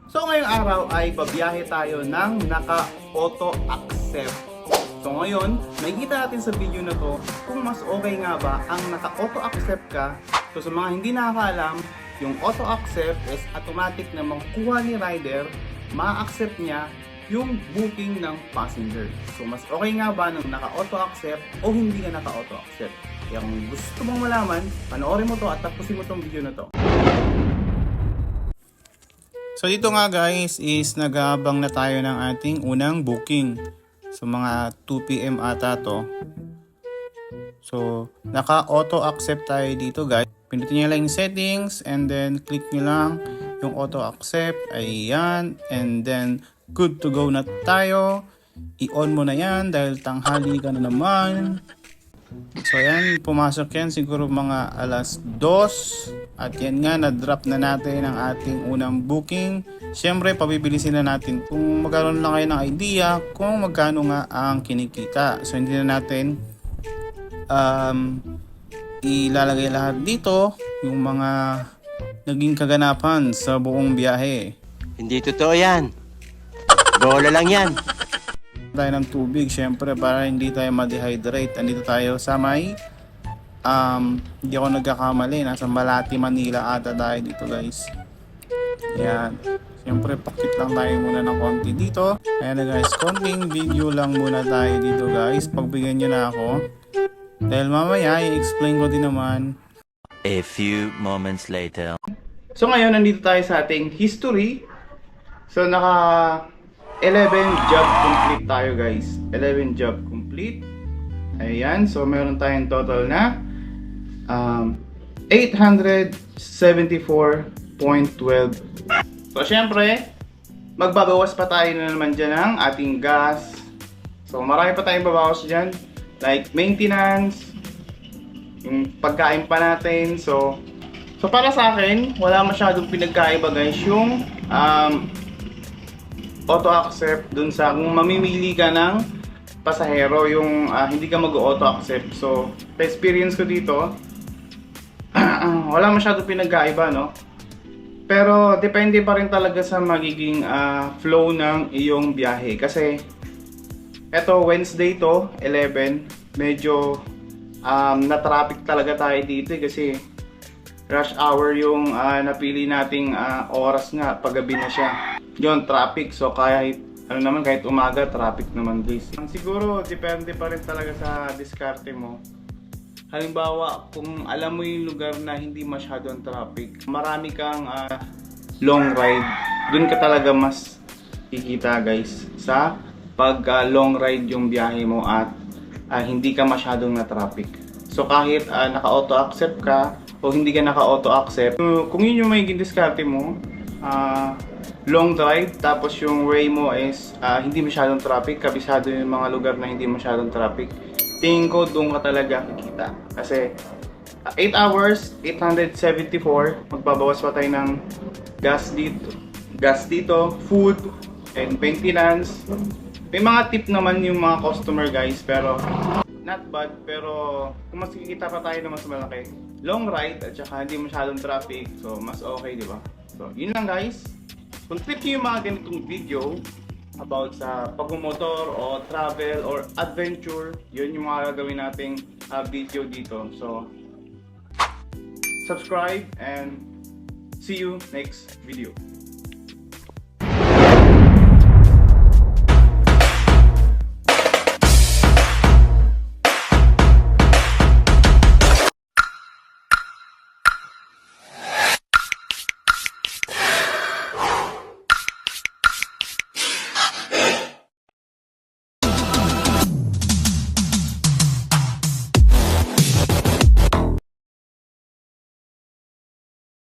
So ngayong araw ay babiyahe tayo ng naka-auto accept. So ngayon, makikita natin sa video na to kung mas okay nga ba ang naka-auto accept ka. So sa mga hindi nakakaalam, yung auto accept is automatic na makukuha ni rider, ma-accept niya yung booking ng passenger. So mas okay nga ba ng naka-auto accept o hindi ka naka-auto accept? Kaya kung gusto mong malaman, panoorin mo to at tapusin mo tong video na to. So dito nga guys is nag-aabang na tayo ng ating unang booking. So mga 2 PM ata to. So naka-auto accept tayo dito guys. Pindutin nyo lang yung settings and then click nyo lang yung auto accept. Ayan. And then good to go na tayo. I-on mo na yan dahil tanghali ka na naman. So ayan, pumasok yan siguro mga alas 2. At yan nga, na-drop na natin ang ating unang booking. Siyempre, pabibilisin na natin kung magkaroon lang kayo ng idea kung magkano nga ang kinikita. So hindi na natin ilalagay lahat dito yung mga naging kaganapan sa buong biyahe. Hindi totoo yan. Bola lang yan. Tayo ng tubig syempre para hindi tayo ma-dehydrate. Andito tayo sa may hindi ako nagkakamali, nasa Malati, Manila ata tayo dito guys. Ayan, syempre pakit lang tayo muna ng konti dito. Ayan na guys, konting video lang muna tayo dito guys. Pagbigyan nyo na ako dahil mamaya i-explain ko din naman. A few moments later. So ngayon nandito tayo sa ating history. So naka 11 job complete tayo guys. 11 job complete. Ayan, so meron tayong total na 874.12. So syempre, magbabawas pa tayo na naman dyan ng ating gas. So marami pa tayong babawas dyan. Like maintenance, yung pagkain pa natin. So para sa akin, wala masyadong pinagkaiba guys yung auto accept dun sa kung mamimili ka ng pasahero, yung hindi ka mag-auto accept. So experience ko dito, wala masyadong pinagkaiba, no? Pero depende pa rin talaga sa magiging flow ng iyong biyahe. Kasi eto Wednesday to, 11, medyo na-traffic talaga tayo dito kasi rush hour yung napili nating oras nga, paggabi na siya. Yun, traffic. So kahit kahit umaga, traffic naman guys. Siguro depende pa rin talaga sa diskarte mo. Halimbawa, kung alam mo yung lugar na hindi masyadong traffic, marami kang long ride, dun ka talaga mas kikita guys sa pag long ride yung biyahe mo at hindi ka masyadong na traffic. So kahit naka-auto accept ka o hindi ka naka-auto accept, kung yun yung magiging diskarte mo, long drive tapos yung way mo is hindi masyadong traffic, kabisado yung mga lugar na hindi masyadong traffic, tingin ko doon ka talaga kikita. Kasi 8 hours, 874, magbabawas pa tayo ng gas dito, food, and maintenance. May mga tip naman yung mga customer guys, pero not bad. Pero kung mas kikita pa tayo na mas malaki, long ride at saka hindi masyadong traffic, so mas okay, di ba? So yun lang guys. Kung trip nyo yung mga ganitong video about sa pagmumotor o travel or adventure, yun yung mga gagawin nating video dito. So subscribe and see you next video.